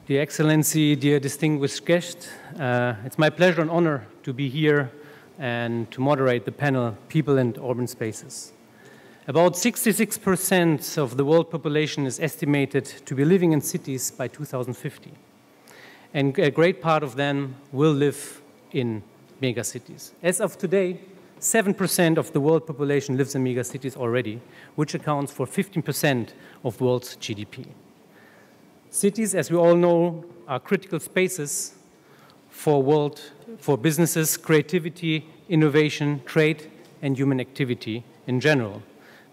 Dear Excellency, dear distinguished guests, it's my pleasure and honor to be here and to moderate the panel, People and Urban Spaces. About 66% of the world population is estimated to be living in cities by 2050. And a great part of them will live in megacities. As of today, 7% of the world population lives in megacities already, which accounts for 15% of world's GDP. Cities, as we all know, are critical spaces for businesses, creativity, innovation, trade, and human activity in general.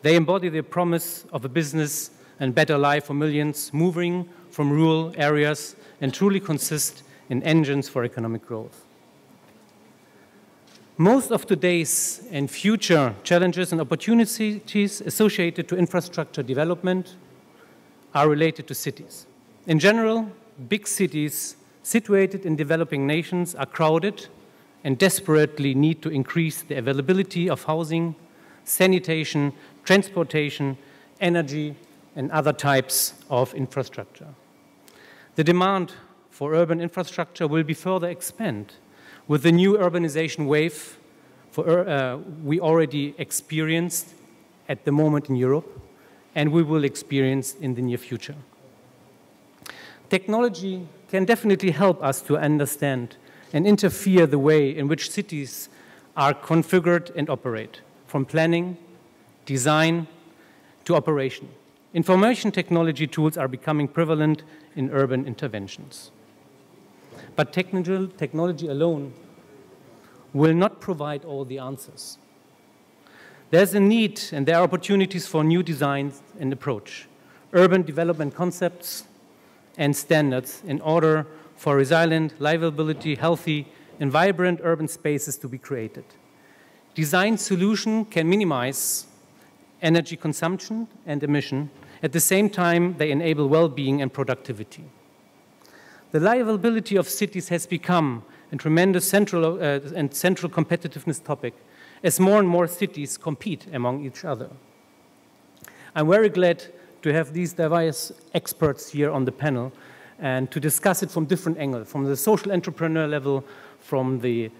They embody the promise of a business and better life for millions moving from rural areas and truly consist in engines for economic growth. Most of today's and future challenges and opportunities associated to infrastructure development are related to cities. In general, big cities situated in developing nations are crowded and desperately need to increase the availability of housing, sanitation, transportation, energy, and other types of infrastructure. The demand for urban infrastructure will be further expanded with the new urbanization wave we already experienced at the moment in Europe, and we will experience in the near future. Technology can definitely help us to understand and interfere the way in which cities are configured and operate, from planning, design, to operation. Information technology tools are becoming prevalent in urban interventions. But technology alone will not provide all the answers. There's a need and there are opportunities for new designs and approach, urban development concepts and standards in order for resilient, livability, healthy, and vibrant urban spaces to be created. Design solutions can minimize energy consumption and emission. At the same time, they enable well-being and productivity. The livability of cities has become a tremendous central competitiveness topic as more and more cities compete among each other. I'm very glad to have these diverse experts here on the panel and to discuss it from different angles, from the social entrepreneur level, from the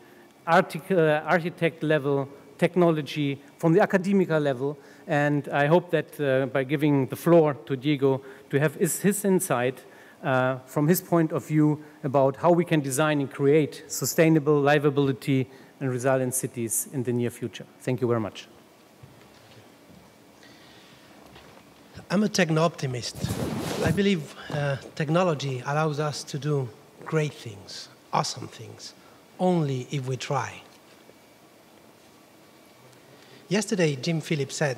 architect level, technology, from the academic level. And I hope that by giving the floor to Diego to have his insight from his point of view about how we can design and create sustainable livability and resilient cities in the near future. Thank you very much. I'm a techno-optimist. I believe technology allows us to do great things, awesome things, only if we try. Yesterday, Jim Phillips said,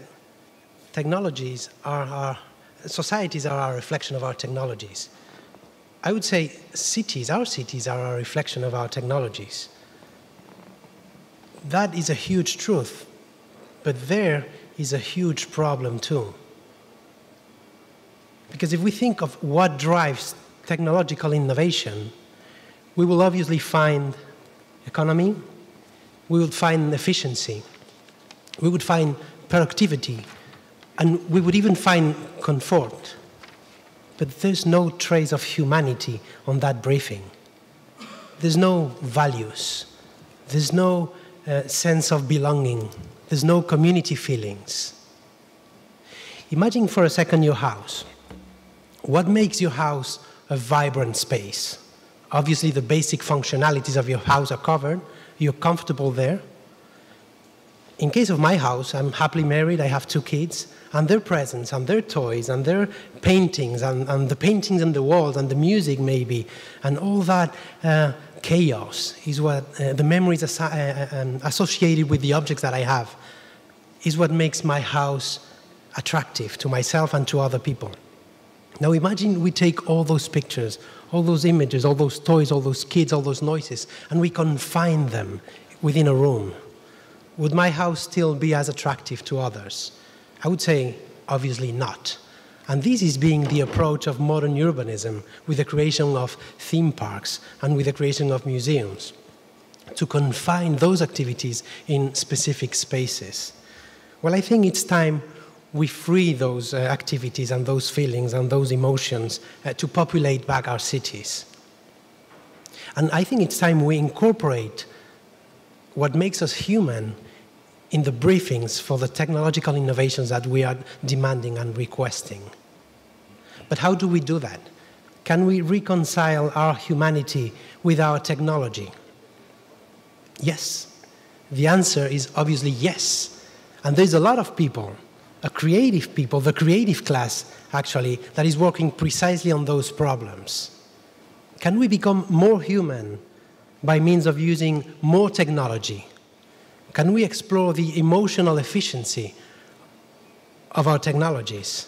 societies are a reflection of our technologies. I would say our cities are a reflection of our technologies. That is a huge truth, but there is a huge problem too. Because if we think of what drives technological innovation, we will obviously find economy, we would find efficiency, we would find productivity, and we would even find comfort. But there's no trace of humanity on that briefing. There's no values. There's no sense of belonging. There's no community feelings. Imagine for a second your house. What makes your house a vibrant space? Obviously, the basic functionalities of your house are covered. You're comfortable there. In case of my house, I'm happily married, I have 2 kids, and their presents, and their toys, and their paintings, and the paintings on the walls, and the music maybe, and all that chaos is what, the memories associated with the objects that I have, is what makes my house attractive to myself and to other people. Now imagine we take all those pictures, all those images, all those toys, all those kids, all those noises, and we confine them within a room. Would my house still be as attractive to others? I would say, obviously not. And this is being the approach of modern urbanism with the creation of theme parks and with the creation of museums, to confine those activities in specific spaces. Well, I think it's time we free those activities and those feelings and those emotions to populate back our cities. And I think it's time we incorporate what makes us human in the briefings for the technological innovations that we are demanding and requesting. But how do we do that? Can we reconcile our humanity with our technology? Yes. The answer is obviously yes. And there's a lot of people, the creative class, actually, that is working precisely on those problems. Can we become more human by means of using more technology? Can we explore the emotional efficiency of our technologies?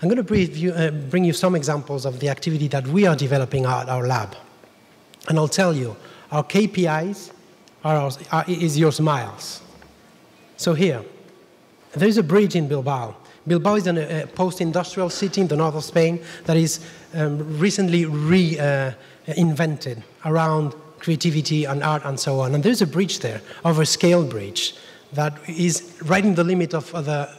I'm going to bring you some examples of the activity that we are developing at our lab. And I'll tell you, our KPIs is your smiles. So here, there's a bridge in Bilbao. Bilbao is a post-industrial city in the north of Spain that is recently reinvented around creativity and art and so on. And there's a bridge there, over a scale bridge, that is right in the limit of the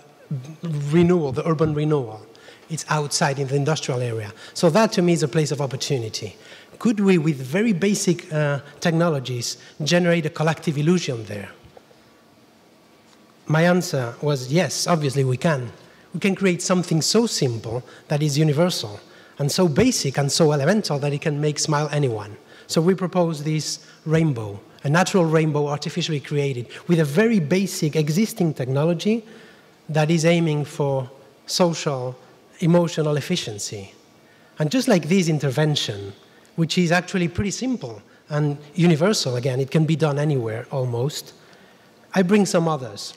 renewal, the urban renewal. It's outside in the industrial area. So that, to me, is a place of opportunity. Could we, with very basic technologies, generate a collective illusion there? My answer was yes, obviously we can. We can create something so simple that is universal, and so basic and so elemental that it can make smile anyone. So we propose this rainbow, a natural rainbow artificially created with a very basic existing technology that is aiming for social, emotional efficiency. And just like this intervention, which is actually pretty simple and universal, again, it can be done anywhere almost, I bring some others.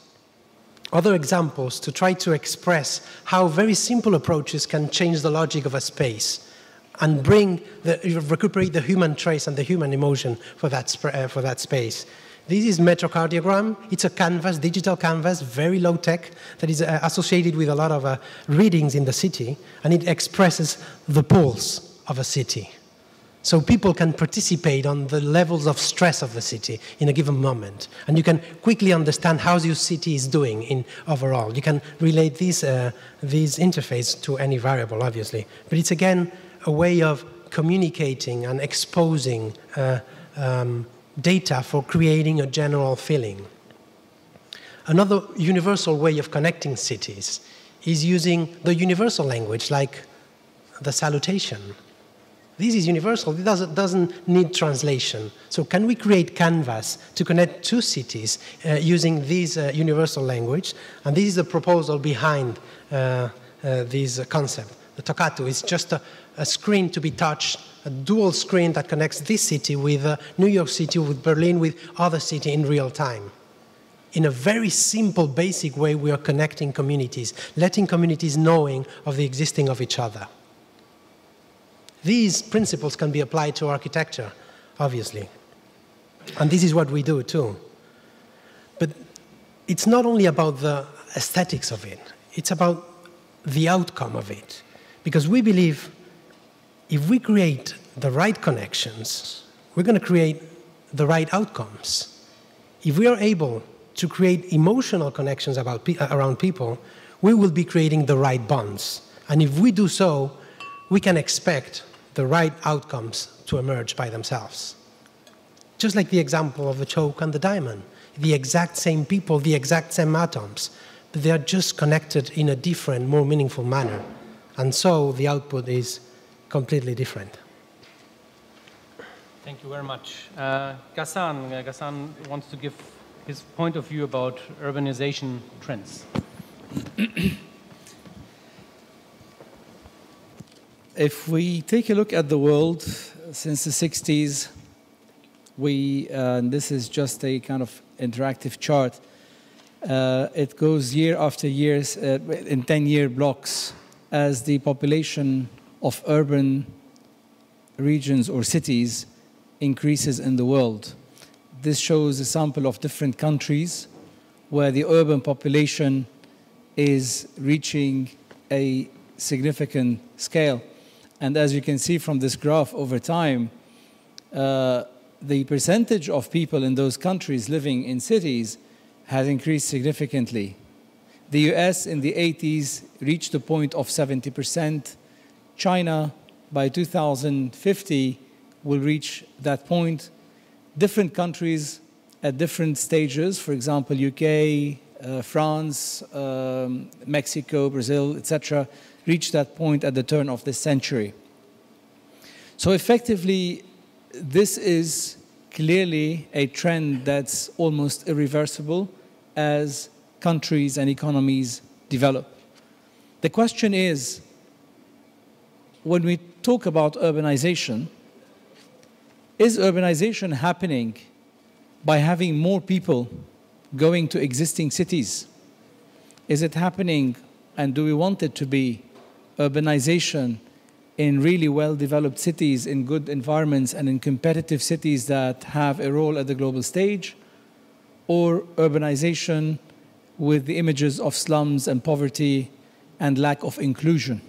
Other examples to try to express how very simple approaches can change the logic of a space and recuperate the human trace and the human emotion for that space. This is Metro Cardiogram. It's a canvas, digital canvas, very low tech, that is associated with a lot of readings in the city, and it expresses the pulse of a city. So people can participate on the levels of stress of the city in a given moment. And you can quickly understand how your city is doing overall. You can relate this interface to any variable, obviously. But it's, again, a way of communicating and exposing data for creating a general feeling. Another universal way of connecting cities is using the universal language, like the salutation. This is universal. It doesn't need translation. So can we create canvas to connect two cities using this universal language? And this is the proposal behind this concept. The Toccato is just a screen to be touched, a dual screen that connects this city with New York City, with Berlin, with other cities in real time. In a very simple, basic way, we are connecting communities, letting communities knowing of the existing of each other. These principles can be applied to architecture, obviously. And this is what we do, too. But it's not only about the aesthetics of it. It's about the outcome of it. Because we believe if we create the right connections, we're going to create the right outcomes. If we are able to create emotional connections around people, we will be creating the right bonds. And if we do so, we can expect the right outcomes to emerge by themselves. Just like the example of the chalk and the diamond. The exact same people, the exact same atoms, but they are just connected in a different, more meaningful manner. And so the output is completely different. Thank you very much. Ghassan wants to give his point of view about urbanization trends. If we take a look at the world since the 60s, this is just a kind of interactive chart. It goes year after year in 10-year blocks as the population of urban regions or cities increases in the world. This shows a sample of different countries where the urban population is reaching a significant scale. And as you can see from this graph over time, the percentage of people in those countries living in cities has increased significantly. The US in the 80s reached a point of 70%. China, by 2050, will reach that point. Different countries at different stages, for example, UK, France, Mexico, Brazil, etc., reach that point at the turn of this century. So effectively, this is clearly a trend that's almost irreversible as countries and economies develop. The question is, when we talk about urbanization, is urbanization happening by having more people going to existing cities? Is it happening, and do we want it to be, urbanization in really well-developed cities, in good environments, and in competitive cities that have a role at the global stage? Or urbanization with the images of slums and poverty and lack of inclusion?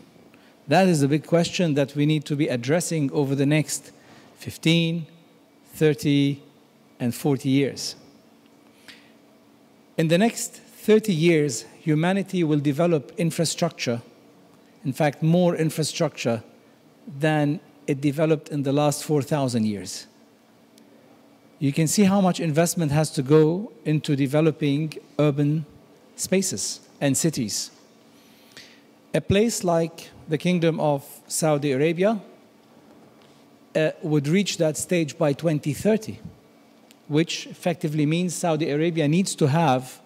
That is the big question that we need to be addressing over the next 15, 30, and 40 years. In the next 30 years, humanity will develop infrastructure, in fact, more infrastructure than it developed in the last 4,000 years. You can see how much investment has to go into developing urban spaces and cities. A place like the Kingdom of Saudi Arabia would reach that stage by 2030, which effectively means Saudi Arabia needs to have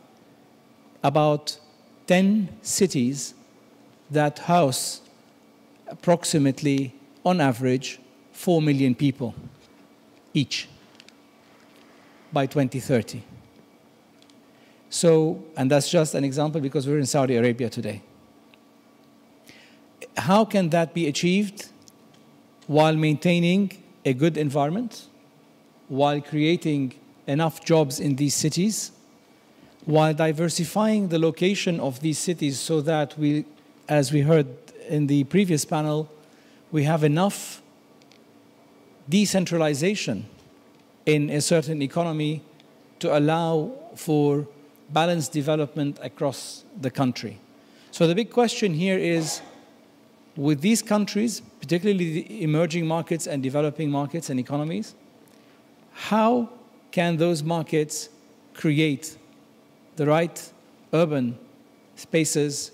about 10 cities that house approximately, on average, 4 million people each by 2030. So, and that's just an example because we're in Saudi Arabia today. How can that be achieved while maintaining a good environment, while creating enough jobs in these cities, while diversifying the location of these cities so that we, as we heard in the previous panel, we have enough decentralization in a certain economy to allow for balanced development across the country. So the big question here is, with these countries, particularly the emerging markets and developing markets and economies, how can those markets create the right urban spaces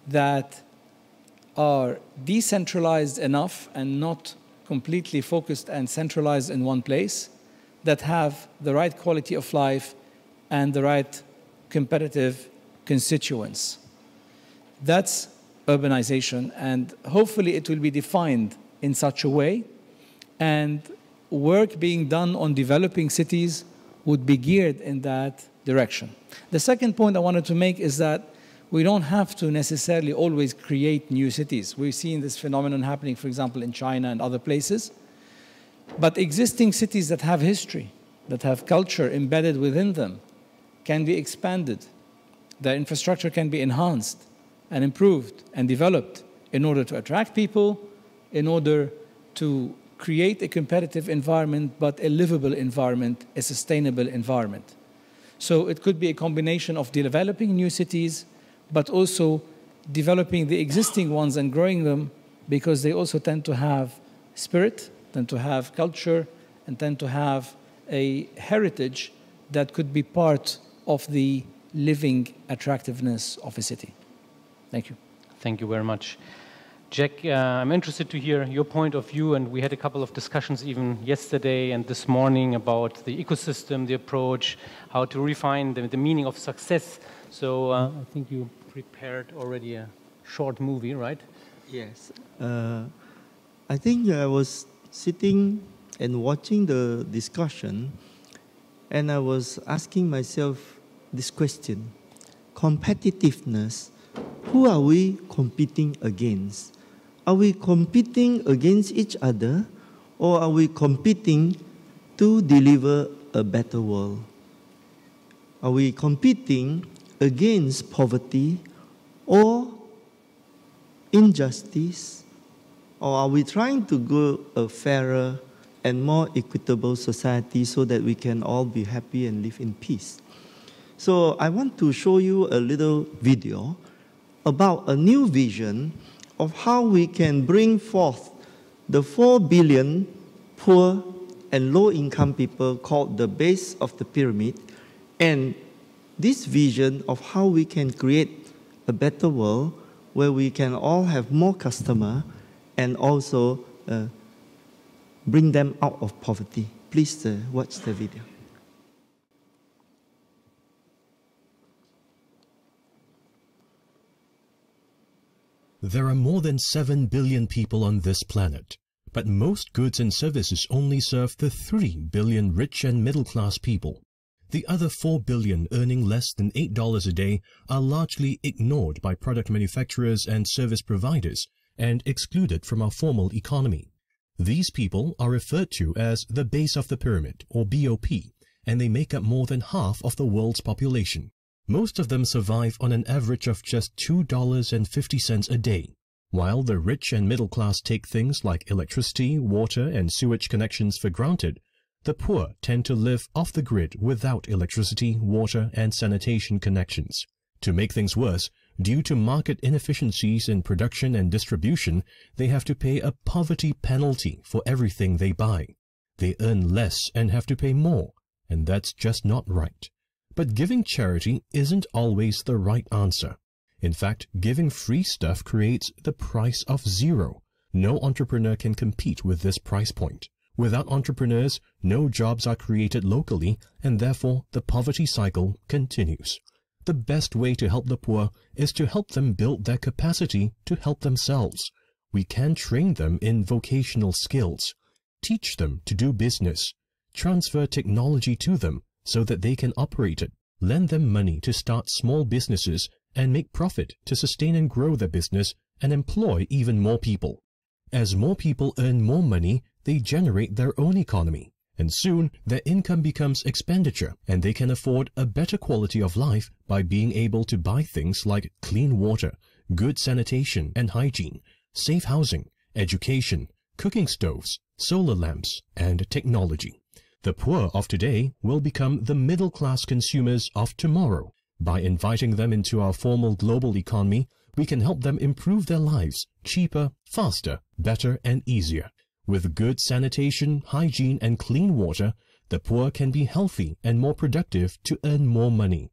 that are decentralized enough and not completely focused and centralized in one place, that have the right quality of life and the right competitive constituents? That's urbanization, and hopefully it will be defined in such a way, and work being done on developing cities would be geared in that direction. The second point I wanted to make is that we don't have to necessarily always create new cities. We've seen this phenomenon happening, for example, in China and other places. But existing cities that have history, that have culture embedded within them, can be expanded. Their infrastructure can be enhanced and improved and developed in order to attract people, in order to create a competitive environment, but a livable environment, a sustainable environment. So it could be a combination of developing new cities, but also developing the existing ones and growing them, because they also tend to have spirit, tend to have culture, and tend to have a heritage that could be part of the living attractiveness of a city. Thank you. Thank you very much. Jack, I'm interested to hear your point of view, and we had a couple of discussions even yesterday and this morning about the ecosystem, the approach, how to refine the meaning of success. So I think you prepared already a short movie, right? Yes. I think I was sitting and watching the discussion, and I was asking myself this question: competitiveness, who are we competing against? Are we competing against each other, or are we competing to deliver a better world? Are we competing against poverty or injustice? Or are we trying to grow a fairer and more equitable society so that we can all be happy and live in peace? So I want to show you a little video about a new vision of how we can bring forth the 4 billion poor and low-income people called the base of the pyramid, and this vision of how we can create a better world where we can all have more customers and also bring them out of poverty. Please watch the video. There are more than 7 billion people on this planet, but most goods and services only serve the 3 billion rich and middle-class people. The other 4 billion earning less than $8 a day are largely ignored by product manufacturers and service providers and excluded from our formal economy. These people are referred to as the base of the pyramid, or BOP, and they make up more than half of the world's population. Most of them survive on an average of just $2.50 a day. While the rich and middle class take things like electricity, water, and sewage connections for granted, the poor tend to live off the grid without electricity, water, and sanitation connections. To make things worse, due to market inefficiencies in production and distribution, they have to pay a poverty penalty for everything they buy. They earn less and have to pay more, and that's just not right. But giving charity isn't always the right answer. In fact, giving free stuff creates the price of zero. No entrepreneur can compete with this price point. Without entrepreneurs, no jobs are created locally, and therefore the poverty cycle continues. The best way to help the poor is to help them build their capacity to help themselves. We can train them in vocational skills, teach them to do business, transfer technology to them so that they can operate it, lend them money to start small businesses and make profit to sustain and grow their business and employ even more people. As more people earn more money, they generate their own economy, and soon their income becomes expenditure, and they can afford a better quality of life by being able to buy things like clean water, good sanitation and hygiene, safe housing, education, cooking stoves, solar lamps, and technology. The poor of today will become the middle-class consumers of tomorrow. By inviting them into our formal global economy, we can help them improve their lives cheaper, faster, better, and easier. With good sanitation, hygiene, and clean water, the poor can be healthy and more productive to earn more money.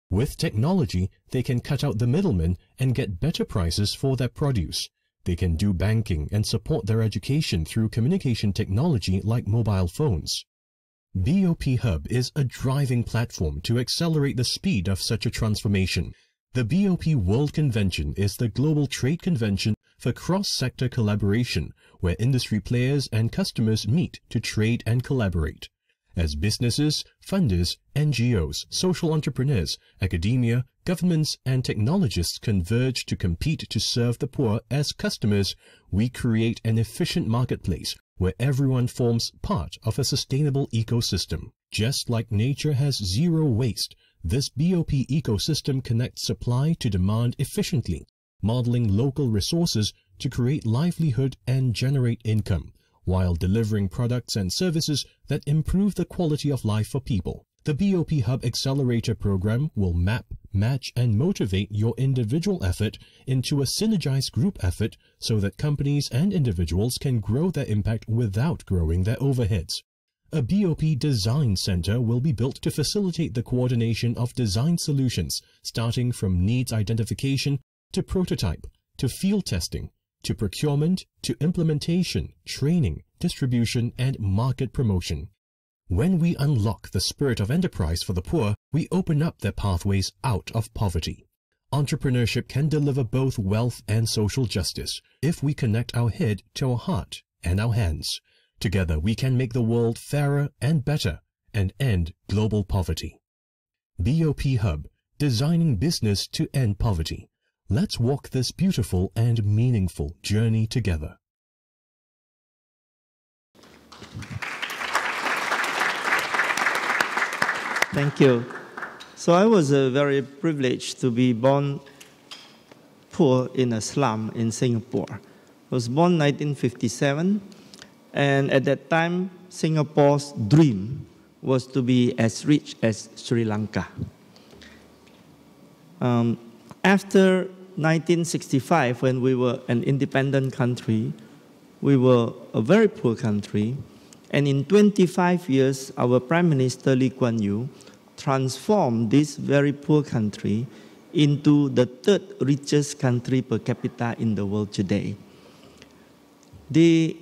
With technology, they can cut out the middlemen and get better prices for their produce. They can do banking and support their education through communication technology like mobile phones. BOP Hub is a driving platform to accelerate the speed of such a transformation. The BOP World Convention is the global trade convention for cross-sector collaboration, where industry players and customers meet to trade and collaborate. As businesses, funders, NGOs, social entrepreneurs, academia, governments, and technologists converge to compete to serve the poor as customers, we create an efficient marketplace where everyone forms part of a sustainable ecosystem. Just like nature has zero waste, this BOP ecosystem connects supply to demand efficiently, modeling local resources to create livelihood and generate income, while delivering products and services that improve the quality of life for people. The BOP Hub Accelerator program will map, match, and motivate your individual effort into a synergized group effort so that companies and individuals can grow their impact without growing their overheads. A BOP Design Center will be built to facilitate the coordination of design solutions, starting from needs identification to prototype, to field testing, to procurement, to implementation, training, distribution, and market promotion. When we unlock the spirit of enterprise for the poor, we open up their pathways out of poverty. Entrepreneurship can deliver both wealth and social justice if we connect our head to our heart and our hands. Together we can make the world fairer and better and end global poverty. BOP Hub, designing business to end poverty. Let's walk this beautiful and meaningful journey together. Thank you. So I was very privileged to be born poor in a slum in Singapore. I was born in 1957, and at that time, Singapore's dream was to be as rich as Sri Lanka. After 1965, when we were an independent country, we were a very poor country. And in 25 years, our Prime Minister Lee Kuan Yew transformed this very poor country into the third richest country per capita in the world today. The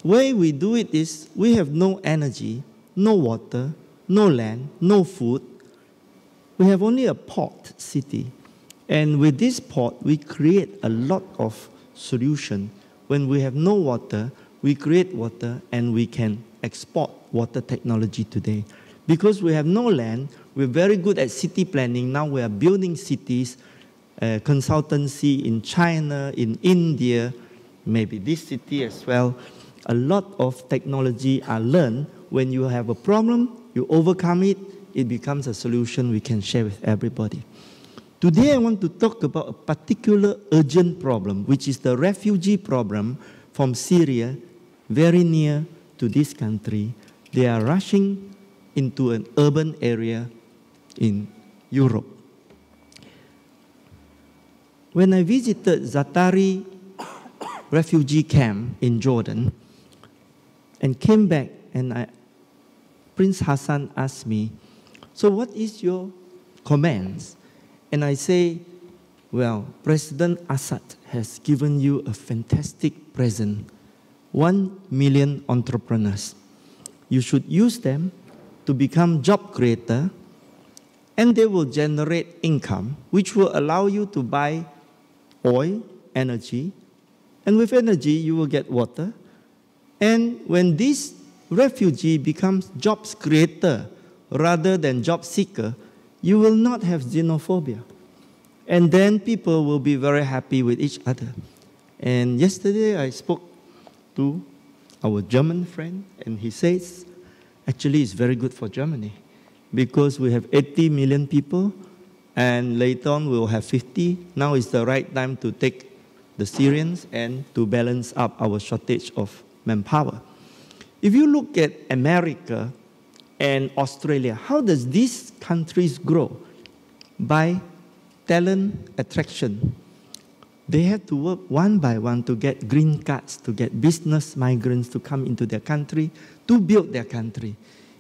way we do it is we have no energy, no water, no land, no food. We have only a port city. And with this port, we create a lot of solutions. When we have no water, we create water and we can export water technology today. Because we have no land, we're very good at city planning. Now we are building cities, consultancy in China, in India, maybe this city as well. A lot of technology are learned. When you have a problem, you overcome it, it becomes a solution we can share with everybody. Today I want to talk about a particular urgent problem, which is the refugee problem from Syria, very near to this country. They are rushing into an urban area in Europe. When I visited Zatari refugee camp in Jordan and came back, and Prince Hassan asked me, so what is your comments? And I say, well, President Assad has given you a fantastic present, 1 million entrepreneurs. You should use them to become job creator, and they will generate income, which will allow you to buy oil, energy, and with energy you will get water. And when this refugee becomes jobs creator rather than job seeker, you will not have xenophobia. And then people will be very happy with each other. And yesterday I spoke to our German friend, and he says, actually it's very good for Germany because we have 80 million people, and later on we'll have 50. Now is the right time to take the Syrians and to balance up our shortage of manpower. If you look at America and Australia, how does these countries grow? By talent attraction. They have to work one by one to get green cards, to get business migrants to come into their country, to build their country.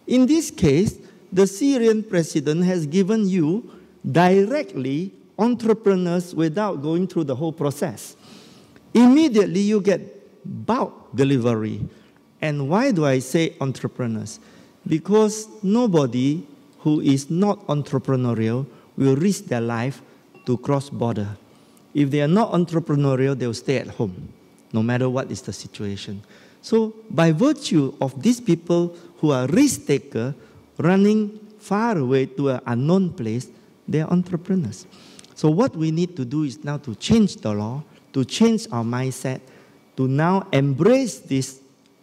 In this case, the Syrian president has given you directly entrepreneurs without going through the whole process. Immediately you get bulk delivery. And why do I say entrepreneurs? Because nobody who is not entrepreneurial will risk their life to cross border. If they are not entrepreneurial, they will stay at home, no matter what is the situation. So by virtue of these people who are risk takers, running far away to an unknown place, they are entrepreneurs. So what we need to do is now to change the law, to change our mindset, to now embrace these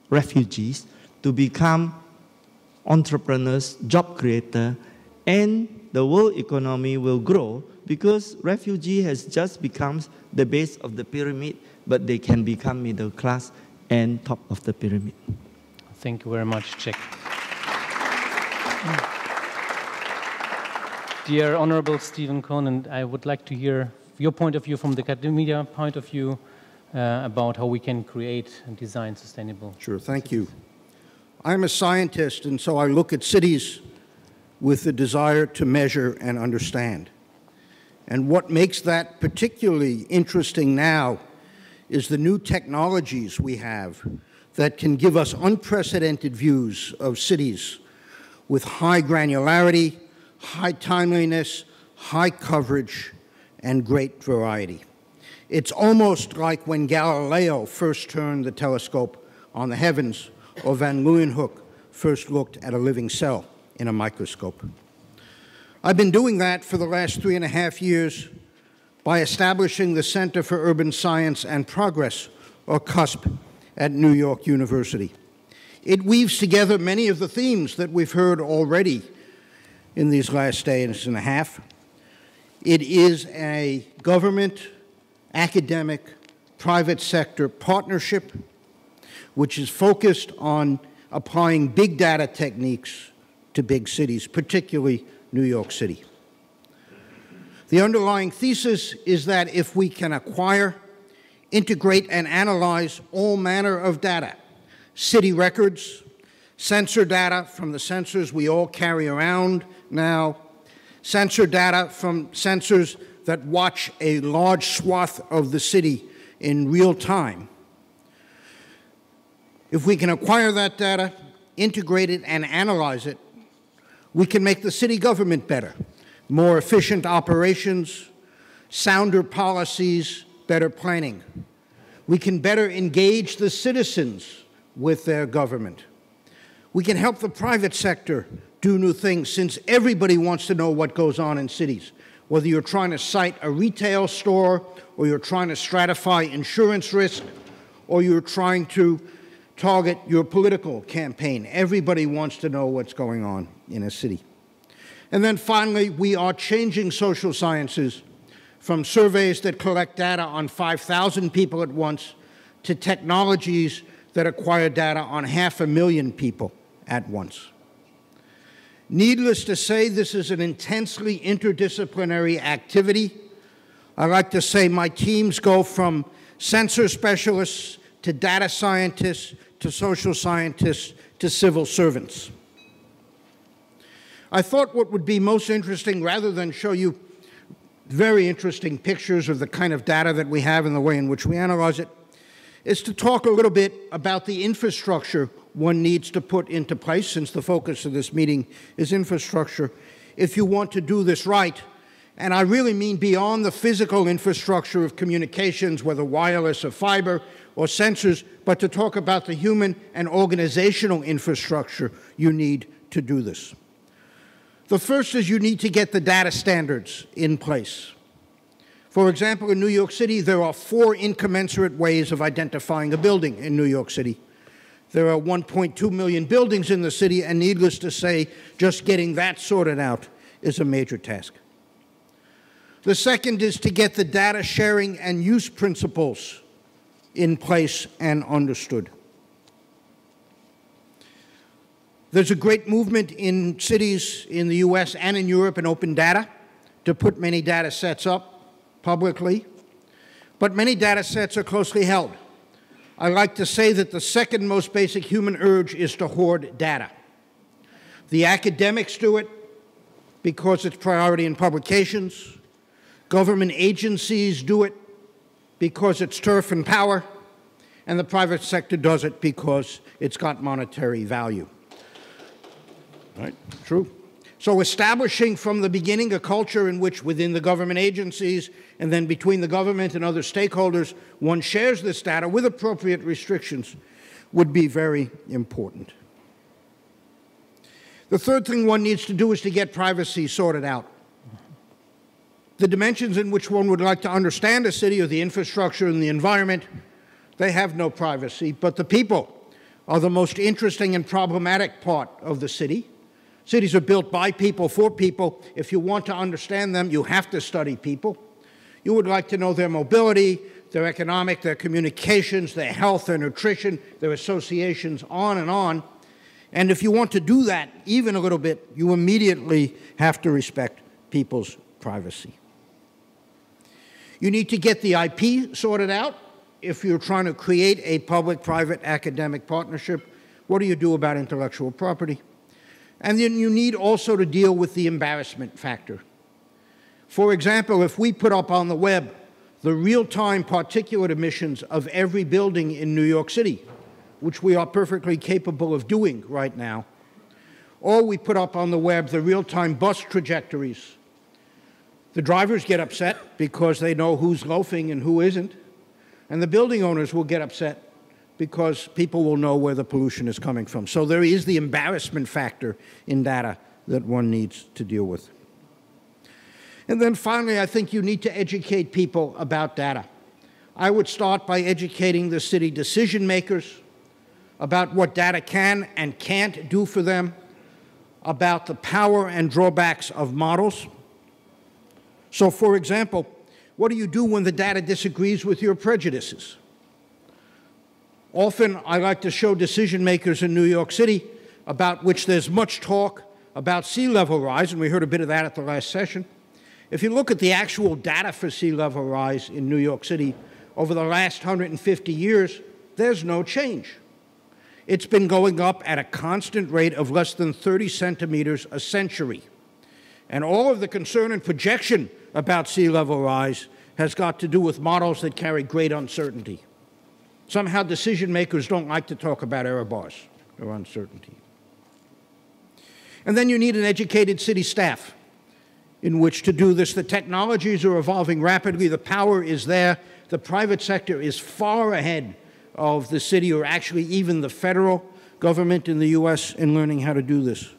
refugees, to become entrepreneurs, job creators, and the world economy will grow because refugee has just become the base of the pyramid, but they can become middle class and top of the pyramid. Thank you very much, Jack. Dear Honorable Stephen Koonin, I would like to hear your point of view from the academia point of view about how we can create and design sustainable Sure, thank you. I'm a scientist, and so I look at cities with the desire to measure and understand. And what makes that particularly interesting now is the new technologies we have that can give us unprecedented views of cities with high granularity, high timeliness, high coverage, and great variety. It's almost like when Galileo first turned the telescope on the heavens, or Van Leeuwenhoek first looked at a living cell in a microscope. I've been doing that for the last 3.5 years by establishing the Center for Urban Science and Progress, or CUSP, at New York University. It weaves together many of the themes that we've heard already in these last days and a half. It is a government, academic, private sector partnership which is focused on applying big data techniques to big cities, particularly New York City. The underlying thesis is that if we can acquire, integrate, and analyze all manner of data, city records, sensor data from the sensors we all carry around now, sensor data from sensors that watch a large swath of the city in real time. If we can acquire that data, integrate it, and analyze it, we can make the city government better, more efficient operations, sounder policies, better planning. We can better engage the citizens with their government. We can help the private sector do new things, since everybody wants to know what goes on in cities, whether you're trying to cite a retail store, or you're trying to stratify insurance risk, or you're trying to target your political campaign. Everybody wants to know what's going on in a city. And then finally, we are changing social sciences from surveys that collect data on 5,000 people at once to technologies that acquire data on 500,000 people at once. Needless to say, this is an intensely interdisciplinary activity. I like to say my teams go from sensor specialists to data scientists to social scientists to civil servants. I thought what would be most interesting, rather than show you very interesting pictures of the kind of data that we have and the way in which we analyze it, is to talk a little bit about the infrastructure one needs to put into place, since the focus of this meeting is infrastructure, if you want to do this right. And I really mean beyond the physical infrastructure of communications, whether wireless or fiber or sensors, but to talk about the human and organizational infrastructure you need to do this. The first is you need to get the data standards in place. For example, in New York City, there are 4 incommensurate ways of identifying a building in New York City. There are 1.2 million buildings in the city, and needless to say, just getting that sorted out is a major task. The second is to get the data sharing and use principles in place and understood. There's a great movement in cities in the US and in Europe in open data to put many data sets up publicly, but many data sets are closely held. I like to say that the second most basic human urge is to hoard data. The academics do it because it's priority in publications. Government agencies do it because it's turf and power. And the private sector does it because it's got monetary value. Right? True. So establishing from the beginning a culture in which within the government agencies and then between the government and other stakeholders, one shares this data with appropriate restrictions would be very important. The third thing one needs to do is to get privacy sorted out. The dimensions in which one would like to understand a city, or the infrastructure and the environment, they have no privacy, but the people are the most interesting and problematic part of the city. Cities are built by people, for people. If you want to understand them, you have to study people. You would like to know their mobility, their economic, their communications, their health, their nutrition, their associations, on and on. And if you want to do that even a little bit, you immediately have to respect people's privacy. You need to get the IP sorted out. If you're trying to create a public-private academic partnership, what do you do about intellectual property? And then you need also to deal with the embarrassment factor. For example, if we put up on the web the real-time particulate emissions of every building in New York City, which we are perfectly capable of doing right now, or we put up on the web the real-time bus trajectories, the drivers get upset because they know who's loafing and who isn't, and the building owners will get upset because people will know where the pollution is coming from. So there is the embarrassment factor in data that one needs to deal with. And then finally, I think you need to educate people about data. I would start by educating the city decision makers about what data can and can't do for them, about the power and drawbacks of models. So for example, what do you do when the data disagrees with your prejudices? Often I like to show decision makers in New York City, about which there's much talk, about sea level rise, and we heard a bit of that at the last session. If you look at the actual data for sea level rise in New York City over the last 150 years, there's no change. It's been going up at a constant rate of less than 30 centimeters a century. And all of the concern and projection about sea level rise has got to do with models that carry great uncertainty. Somehow decision makers don't like to talk about error bars or uncertainty. And then you need an educated city staff in which to do this. The technologies are evolving rapidly. The power is there. The private sector is far ahead of the city, or actually even the federal government in the US, in learning how to do this.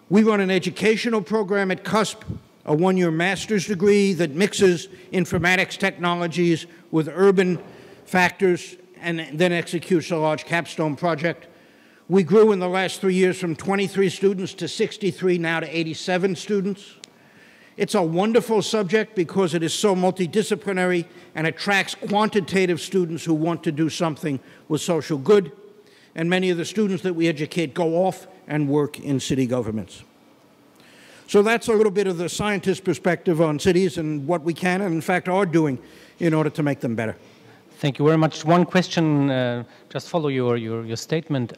We run an educational program at CUSP, a one-year master's degree that mixes informatics technologies with urban factors and then executes a large capstone project. We grew in the last 3 years from 23 students to 63, now to 87 students. It's a wonderful subject because it is so multidisciplinary and attracts quantitative students who want to do something with social good. And many of the students that we educate go off and work in city governments. So that's a little bit of the scientist perspective on cities and what we can and in fact are doing in order to make them better. Thank you very much. One question, just follow your statement.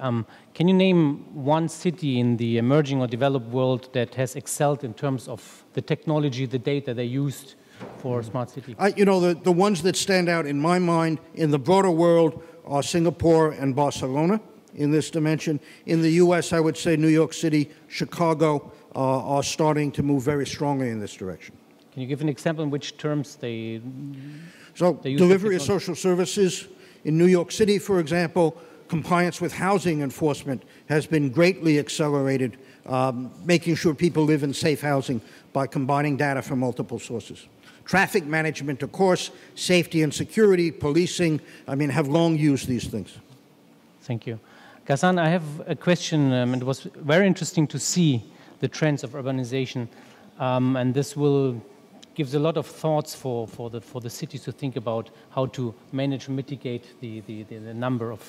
Can you name one city in the emerging or developed world that has excelled in terms of the technology, the data they used for smart city? You know, the ones that stand out in my mind in the broader world are Singapore and Barcelona in this dimension. In the US, I would say New York City, Chicago are starting to move very strongly in this direction. Can you give an example in which terms they... So delivery of social services in New York City, for example, compliance with housing enforcement has been greatly accelerated, making sure people live in safe housing by combining data from multiple sources. Traffic management, of course, safety and security, policing, I mean, have long used these things. Thank you. Ghassan, I have a question, and it was very interesting to see the trends of urbanization, and this gives a lot of thoughts for the cities to think about how to manage and mitigate the number of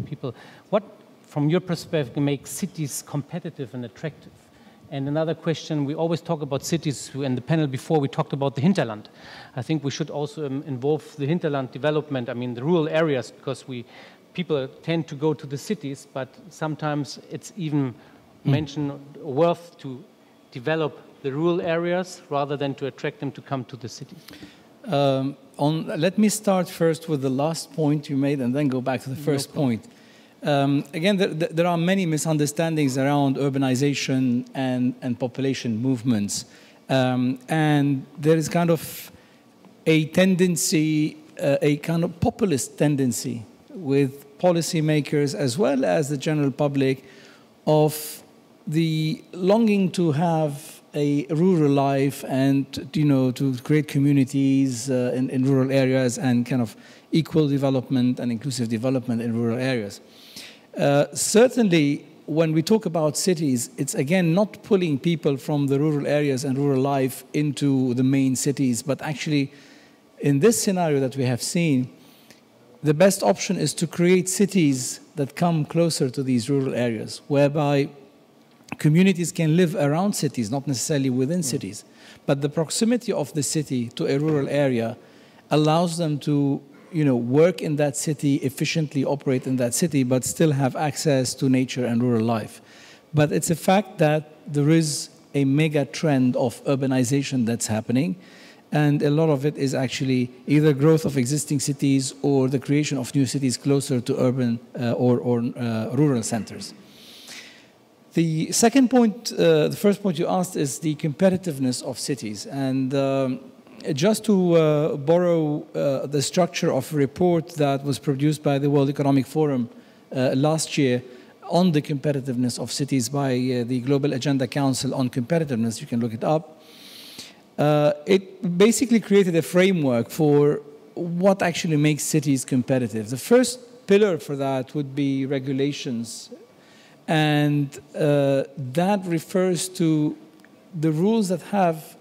people. What, from your perspective, makes cities competitive and attractive? And another question, we always talk about cities, in the panel before we talked about the hinterland. I think we should also involve the hinterland development, I mean the rural areas, because people tend to go to the cities, but sometimes it's even mentioned worth to develop the rural areas rather than to attract them to come to the city. Let me start first with the last point you made and then go back to the first point. Again, there are many misunderstandings around urbanization and population movements. And there is kind of a tendency, a kind of populist tendency with policymakers as well as the general public of the longing to have a rural life and, you know, to create communities in rural areas and kind of equal development and inclusive development in rural areas. Certainly, when we talk about cities, it's again not pulling people from the rural areas and rural life into the main cities, but actually in this scenario that we have seen, the best option is to create cities that come closer to these rural areas, whereby communities can live around cities, not necessarily within cities. But the proximity of the city to a rural area allows them to, you know, work in that city, efficiently operate in that city, but still have access to nature and rural life. But it's a fact that there is a mega trend of urbanization that's happening. And a lot of it is actually either growth of existing cities or the creation of new cities closer to urban or rural centers. The second point, the first point you asked is the competitiveness of cities. And just to borrow the structure of a report that was produced by the World Economic Forum last year on the competitiveness of cities by the Global Agenda Council on Competitiveness, you can look it up. It basically created a framework for what actually makes cities competitive. The first pillar for that would be regulations. And that refers to the rules that have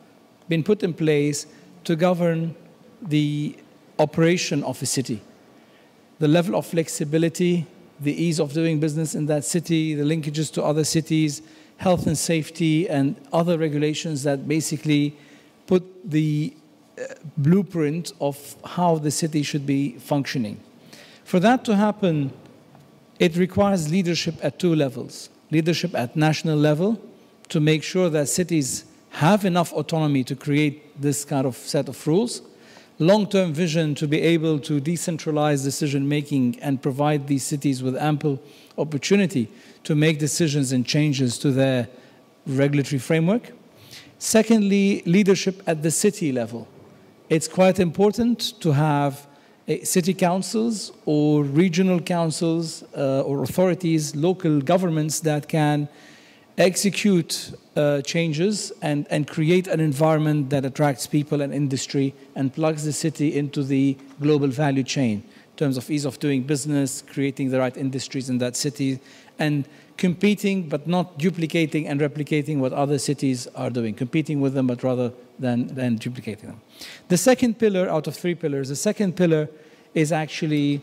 been put in place to govern the operation of a city. The level of flexibility, the ease of doing business in that city, the linkages to other cities, health and safety, and other regulations that basically put the blueprint of how the city should be functioning. For that to happen, it requires leadership at two levels. Leadership at national level to make sure that cities have enough autonomy to create this kind of set of rules. Long-term vision to be able to decentralize decision-making and provide these cities with ample opportunity to make decisions and changes to their regulatory framework. Secondly, leadership at the city level. It's quite important to have city councils or regional councils or authorities, local governments that can execute changes and create an environment that attracts people and industry and plugs the city into the global value chain in terms of ease of doing business, creating the right industries in that city, and competing but not duplicating and replicating what other cities are doing, competing with them but rather than duplicating them. The second pillar out of three pillars, the second pillar is actually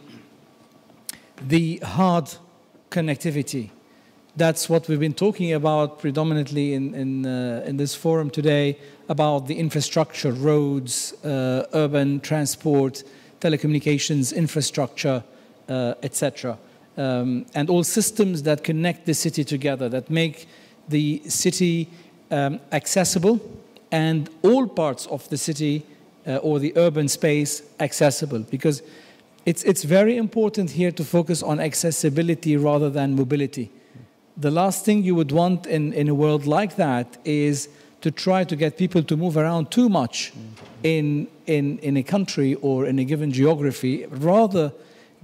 the hard connectivity. That's what we've been talking about predominantly in this forum today, about the infrastructure, roads, urban transport, telecommunications, infrastructure, etc. And all systems that connect the city together, that make the city accessible and all parts of the city or the urban space accessible. Because it's very important here to focus on accessibility rather than mobility. The last thing you would want in a world like that is to try to get people to move around too much in a country or in a given geography. Rather,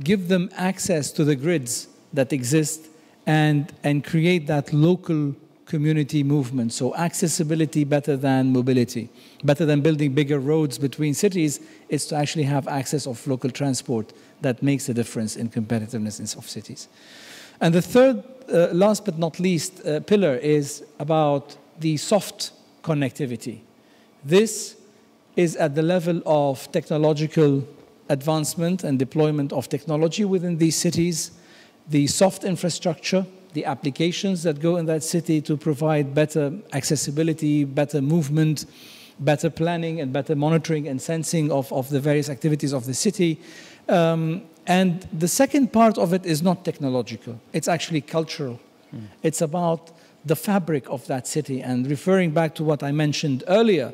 give them access to the grids that exist and create that local community movement. So accessibility better than mobility. Better than building bigger roads between cities is to actually have access of local transport that makes a difference in competitiveness of cities. And the third, last but not least, pillar is about the soft connectivity. This is at the level of technological advancement and deployment of technology within these cities, the soft infrastructure, the applications that go in that city to provide better accessibility, better movement, better planning, and better monitoring and sensing of the various activities of the city. And the second part of it is not technological. It's actually cultural. It's about the fabric of that city. And referring back to what I mentioned earlier,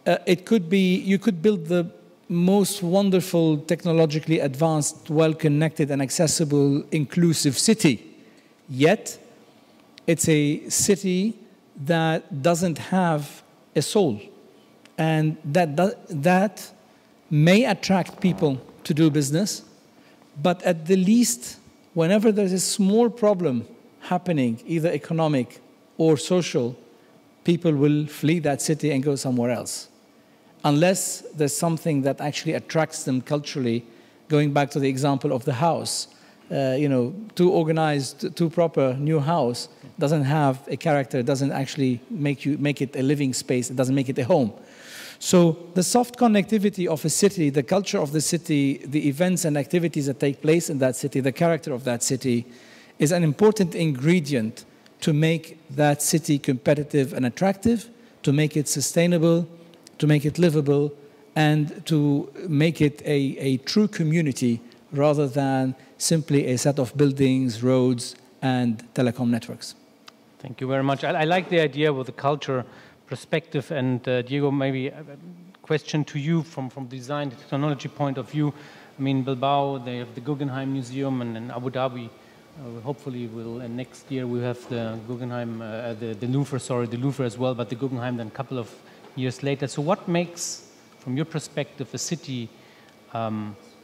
it could be, you could build the most wonderful, technologically advanced, well-connected and accessible, inclusive city. Yet, it's a city that doesn't have a soul. And that may attract people to do business, but at the least, whenever there's a small problem happening, either economic or social, people will flee that city and go somewhere else. Unless there's something that actually attracts them culturally, going back to the example of the house. Too organized, too proper new house doesn't have a character, doesn't actually make it a living space, it doesn't make it a home. So the soft connectivity of a city, the culture of the city, the events and activities that take place in that city, the character of that city, is an important ingredient to make that city competitive and attractive, to make it sustainable, to make it livable, and to make it a true community rather than simply a set of buildings, roads, and telecom networks. Thank you very much. I like the idea with the culture perspective, and Diego, maybe a question to you from design technology point of view. I mean, Bilbao, they have the Guggenheim Museum, and in Abu Dhabi, hopefully and next year we'll have the Guggenheim, the Louvre as well, but the Guggenheim then a couple of years later. So what makes, from your perspective, a city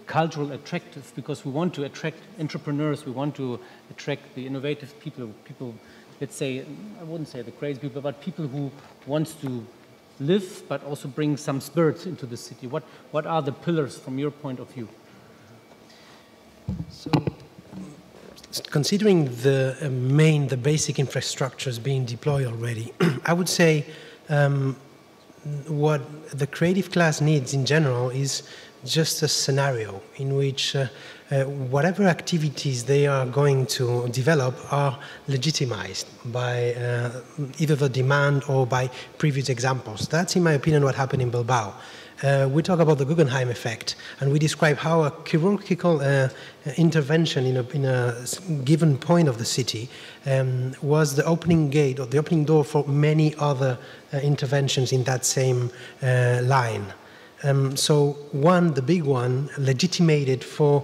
cultural attractive? Because we want to attract entrepreneurs, we want to attract the innovative people, let's say, I wouldn't say the crazy people, but people who want to live but also bring some spirit into the city. What are the pillars from your point of view? So, considering the basic infrastructures being deployed already, I would say what the creative class needs in general is just a scenario in which whatever activities they are going to develop are legitimized by either the demand or by previous examples. That's, in my opinion, what happened in Bilbao. We talk about the Guggenheim effect, and we describe how a chirurgical intervention in a given point of the city was the opening gate or the opening door for many other interventions in that same line. So one, the big one, legitimated for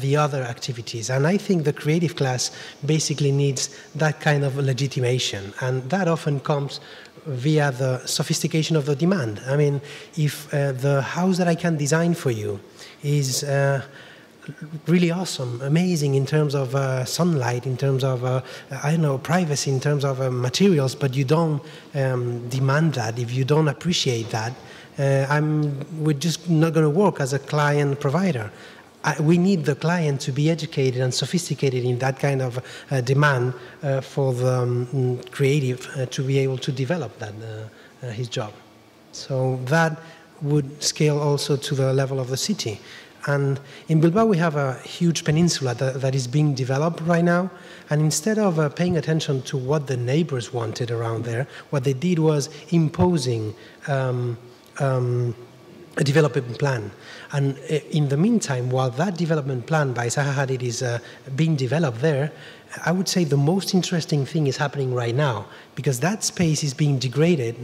the other activities. And I think the creative class basically needs that kind of legitimation. And that often comes via the sophistication of the demand. I mean, if the house that I can design for you is really awesome, amazing in terms of sunlight, in terms of, I don't know, privacy, in terms of materials, but you don't demand that, if you don't appreciate that, we're just not going to work as a client provider. We need the client to be educated and sophisticated in that kind of demand for the creative to be able to develop that his job. So that would scale also to the level of the city. And in Bilbao, we have a huge peninsula that is being developed right now. And instead of paying attention to what the neighbors wanted around there, what they did was imposing a development plan. And in the meantime, while that development plan by Zaha Hadid is being developed there, I would say the most interesting thing is happening right now, because that space is being degraded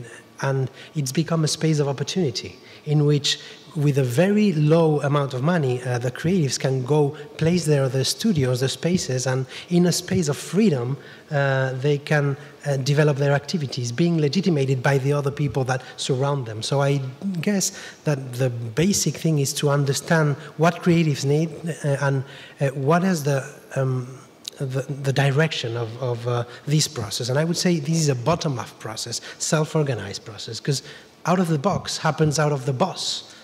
and it's become a space of opportunity in which, with a very low amount of money, the creatives can go place their studios, their spaces, and in a space of freedom, they can develop their activities, being legitimated by the other people that surround them. So I guess that the basic thing is to understand what creatives need and what is the direction of this process. And I would say this is a bottom-up process, self-organized process, because out of the box happens out of the boss.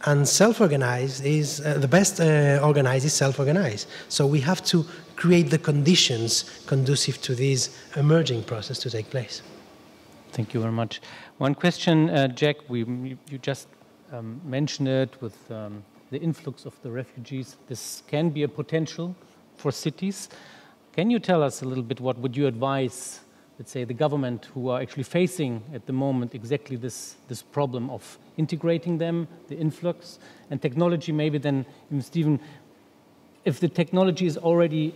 And self-organized is, the best organized is self-organized. So we have to create the conditions conducive to this emerging process to take place. Thank you very much. One question, Jack, you just mentioned it with the influx of the refugees. This can be a potential for cities. Can you tell us a little bit what would you advise, let's say, the government who are actually facing at the moment exactly this problem of integrating them, the influx, and technology maybe then, Stephen, if the technology is already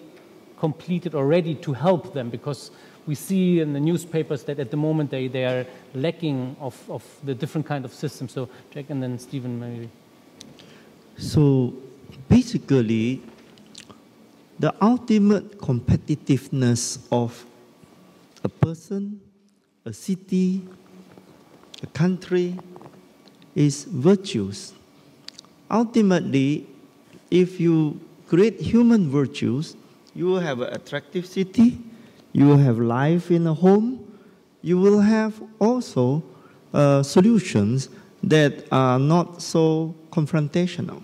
completed or ready to help them, because we see in the newspapers that at the moment they are lacking of the different kind of systems. So Jack and then Stephen maybe. So basically, the ultimate competitiveness of a person, a city, a country is virtues. Ultimately, if you create human virtues, you will have an attractive city, you will have life in a home, you will have also solutions that are not so confrontational.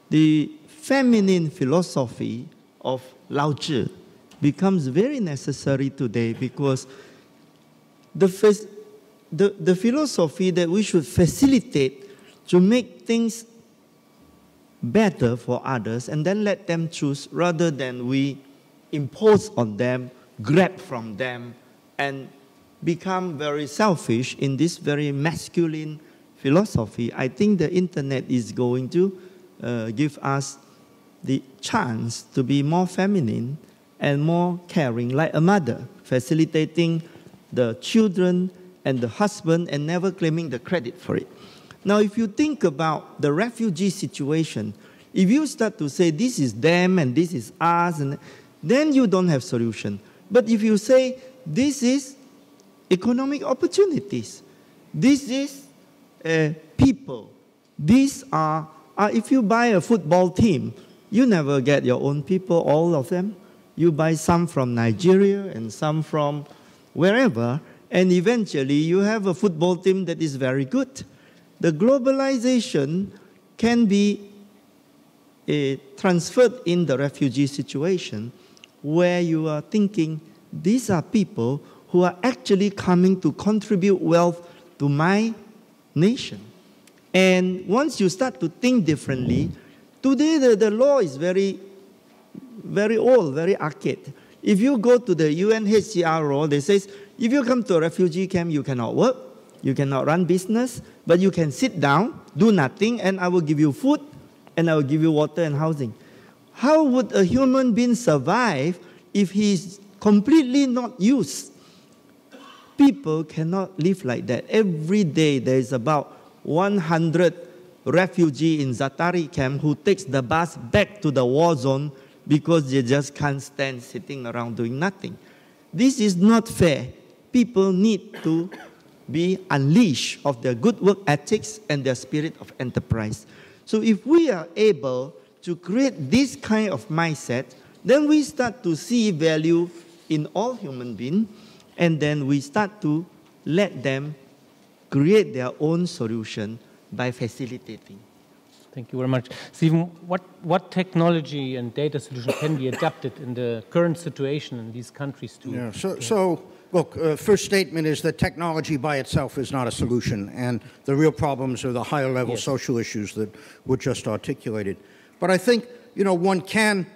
The feminine philosophy of Lao Tzu becomes very necessary today because the philosophy that we should facilitate to make things better for others and then let them choose rather than we impose on them, grab from them, and become very selfish in this very masculine philosophy. I think the internet is going to give us the chance to be more feminine and more caring, like a mother, facilitating the children and the husband and never claiming the credit for it. Now, if you think about the refugee situation, if you start to say this is them and this is us, and then you don't have solution. But if you say this is economic opportunities, this is people, these are if you buy a football team, you never get your own people, all of them. You buy some from Nigeria and some from wherever, and eventually you have a football team that is very good. The globalization can be transferred in the refugee situation where you are thinking, these are people who are actually coming to contribute wealth to my nation. And once you start to think differently, today the law is very old, very archaic. If you go to the UNHCR law, they say, if you come to a refugee camp, you cannot work, you cannot run business, but you can sit down, do nothing, and I will give you food, and I will give you water and housing. How would a human being survive if he's completely not used? People cannot live like that. Every day there is about 100 refugees in Zatari camp who takes the bus back to the war zone because they just can't stand sitting around doing nothing. This is not fair. People need to be unleashed of their good work ethics and their spirit of enterprise. So if we are able to create this kind of mindset, then we start to see value in all human beings, and then we start to let them create their own solution by facilitating. Thank you very much. Stephen, what technology and data solution can be adapted in the current situation in these countries too? Yeah, so look, first statement is that technology by itself is not a solution, and the real problems are the higher level social issues that were just articulated. But I think, one can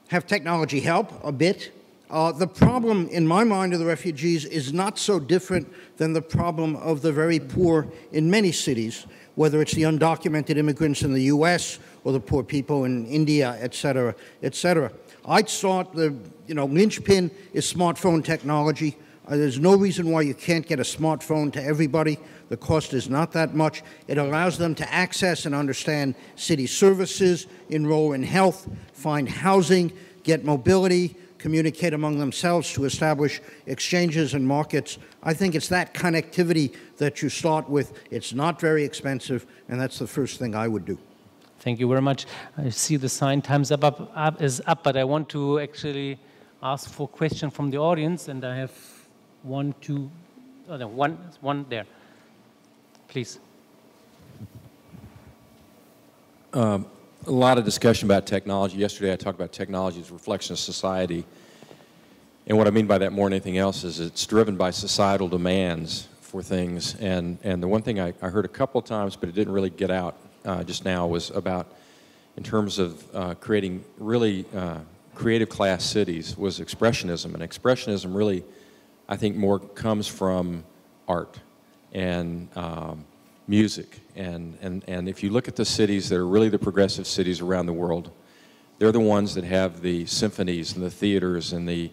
have technology help a bit. The problem, in my mind, of the refugees is not so different than the problem of the very poor in many cities, whether it's the undocumented immigrants in the US or the poor people in India, et cetera, et cetera. I thought the linchpin is smartphone technology. There's no reason why you can't get a smartphone to everybody. The cost is not that much. It allows them to access and understand city services, enroll in health, find housing, get mobility, communicate among themselves to establish exchanges and markets. I think it's that connectivity that you start with. It's not very expensive, and that's the first thing I would do. Thank you very much. I see the sign time's is up, but I want to actually ask for a question from the audience, and I have one there. Please. A lot of discussion about technology. Yesterday I talked about technology as a reflection of society. And what I mean by that more than anything else is it's driven by societal demands for things. And the one thing I heard a couple of times, but it didn't really get out just now, was about, in terms of creating really creative class cities, was expressionism. And expressionism really, I think, more comes from art and music. And if you look at the cities that are really the progressive cities around the world, they're the ones that have the symphonies and the theaters and the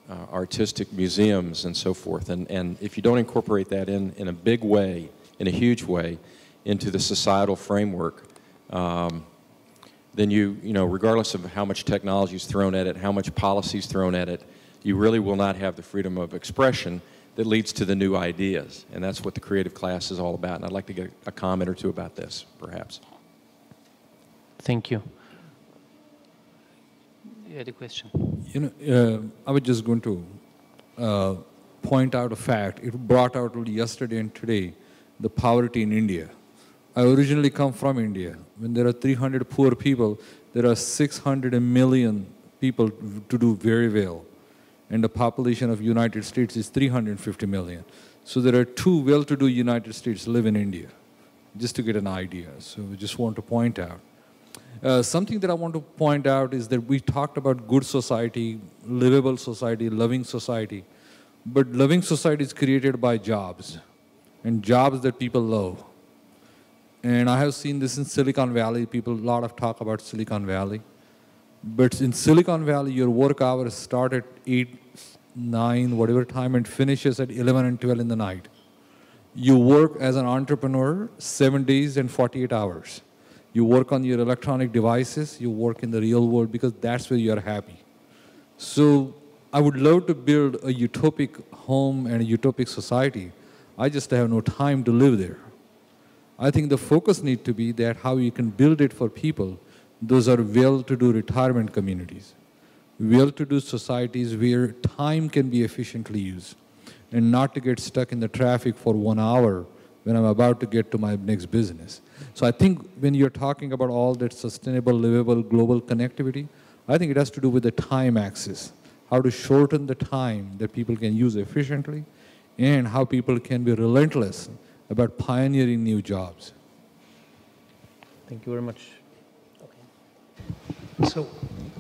artistic museums and so forth. And if you don't incorporate that in a big way, in a huge way, into the societal framework, then you know, regardless of how much technology is thrown at it, how much policy is thrown at it, you really will not have the freedom of expression that leads to the new ideas. And that's what the creative class is all about. And I'd like to get a comment or two about this, perhaps. Thank you. You had a question. I was just going to point out a fact. It brought out yesterday and today the poverty in India. I originally come from India. When there are 300 poor people, there are 600 million people to do very well. And the population of United States is 350 million. So there are 2 well-to-do United States live in India, just to get an idea. So we just want to point out. Something that I want to point out is that we talked about good society, livable society, loving society. But loving society is created by jobs, and jobs that people love. And I have seen this in Silicon Valley. People, a lot of talk about Silicon Valley. But in Silicon Valley, your work hours start at 8, 9, whatever time, and finishes at 11 and 12 in the night. You work as an entrepreneur 7 days and 48 hours. You work on your electronic devices, you work in the real world, because that's where you're happy. So I would love to build a utopic home and a utopic society. I just have no time to live there. I think the focus needs to be that how you can build it for people. Those are well-to-do retirement communities, well-to-do societies where time can be efficiently used, and not to get stuck in the traffic for 1 hour when I'm about to get to my next business. So I think when you're talking about all that sustainable, livable, global connectivity, I think it has to do with the time axis, how to shorten the time that people can use efficiently, and how people can be relentless about pioneering new jobs. Thank you very much. So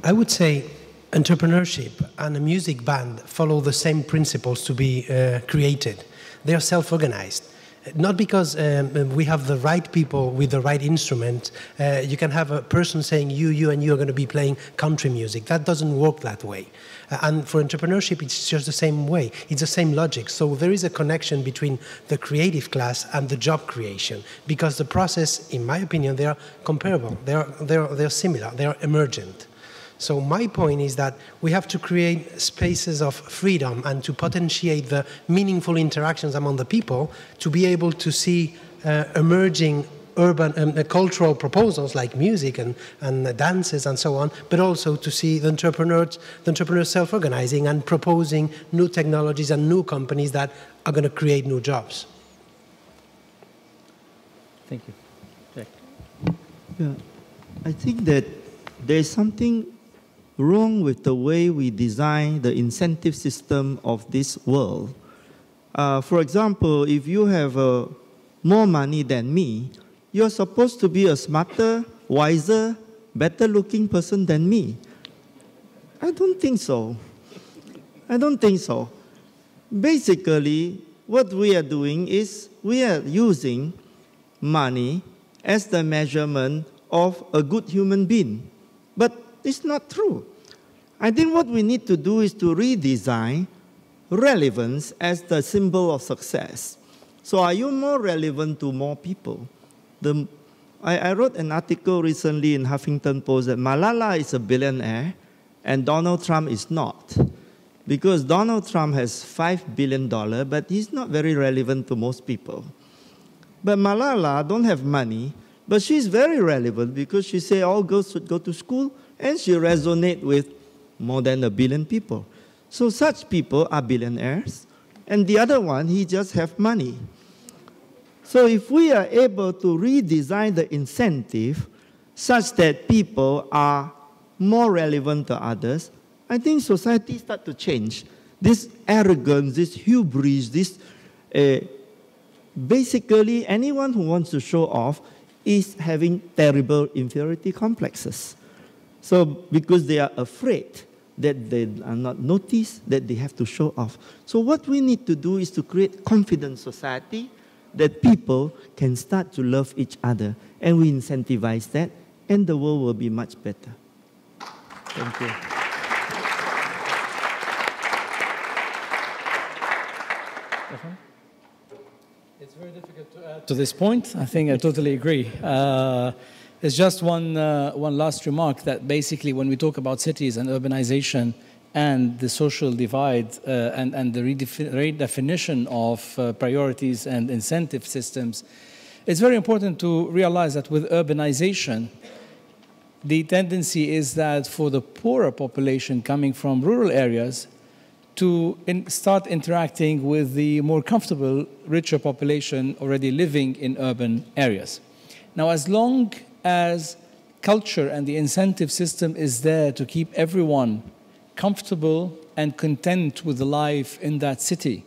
I would say entrepreneurship and a music band follow the same principles to be created. They are self-organized. Not because we have the right people with the right instrument. You can have a person saying you and you are going to be playing country music. That doesn't work that way. And for entrepreneurship, it's just the same way. It's the same logic. So there is a connection between the creative class and the job creation, because the process, in my opinion, they are comparable. They're similar. They are emergent. So my point is that we have to create spaces of freedom and to potentiate the meaningful interactions among the people to be able to see emerging urban cultural proposals like music and dances and so on, but also to see the entrepreneurs self-organizing and proposing new technologies and new companies that are going to create new jobs. Thank you. Jack. Yeah, I think that there's something wrong with the way we design the incentive system of this world. For example, if you have more money than me, you're supposed to be a smarter, wiser, better-looking person than me. I don't think so. I don't think so. Basically, what we are doing is we are using money as the measurement of a good human being. But it's not true. I think what we need to do is to redesign relevance as the symbol of success. So are you more relevant to more people? I wrote an article recently in Huffington Post that Malala is a billionaire and Donald Trump is not. Because Donald Trump has $5 billion, but he's not very relevant to most people. But Malala don't have money, but she's very relevant because she said all girls should go to school, and she resonates with more than 1 billion people. So such people are billionaires, and the other one, he just have money. So if we are able to redesign the incentive such that people are more relevant to others, I think society starts to change. This arrogance, this hubris, this basically anyone who wants to show off is having terrible inferiority complexes. So because they are afraid that they are not noticed, that they have to show off. So what we need to do is to create confident society that people can start to love each other. And we incentivize that, and the world will be much better. Thank you. It's very difficult to add to this point. I think I totally agree. It's just one last remark that basically when we talk about cities and urbanization and the social divide and the redefinition of priorities and incentive systems, it's very important to realize that with urbanization, the tendency is that for the poorer population coming from rural areas to start interacting with the more comfortable, richer population already living in urban areas. Now, as long as culture and the incentive system is there to keep everyone comfortable and content with the life in that city,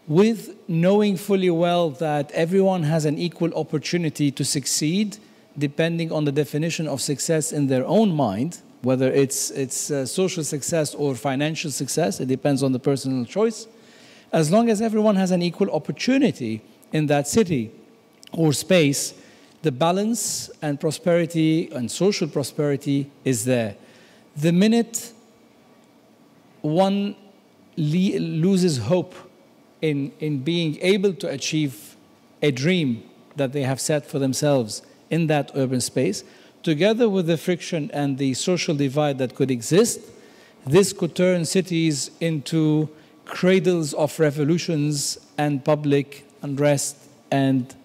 with knowing fully well that everyone has an equal opportunity to succeed, depending on the definition of success in their own mind, whether it's social success or financial success, it depends on the personal choice. As long as everyone has an equal opportunity in that city or space, the balance and prosperity and social prosperity is there. The minute one loses hope in being able to achieve a dream that they have set for themselves in that urban space, together with the friction and the social divide that could exist, this could turn cities into cradles of revolutions and public unrest and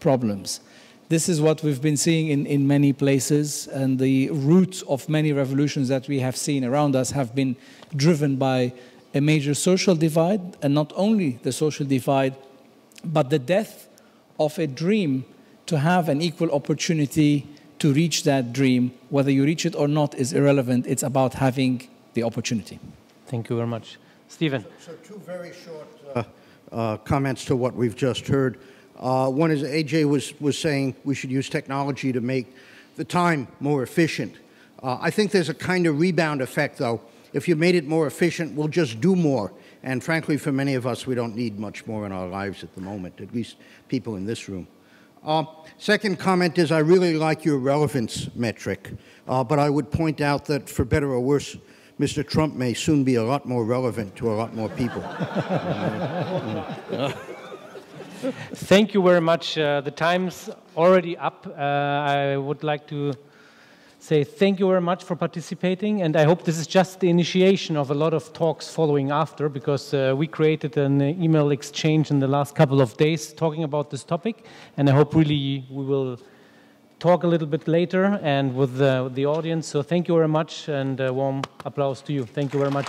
problems. This is what we've been seeing in many places, and the roots of many revolutions that we have seen around us have been driven by a major social divide, and not only the social divide, but the death of a dream to have an equal opportunity to reach that dream. Whether you reach it or not is irrelevant. It's about having the opportunity. Thank you very much. Stephen. So two very short comments to what we've just heard. One is AJ was saying we should use technology to make the time more efficient. I think there's a kind of rebound effect, though. If you made it more efficient, we'll just do more. And frankly, for many of us, we don't need much more in our lives at the moment, at least people in this room. Second comment is I really like your relevance metric, but I would point out that for better or worse, Mr. Trump may soon be a lot more relevant to a lot more people. Thank you very much. The time's already up. I would like to say thank you very much for participating, and I hope this is just the initiation of a lot of talks following after, because we created an email exchange in the last couple of days talking about this topic, and I hope really we will talk a little bit later and with the audience. So thank you very much, and a warm applause to you. Thank you very much.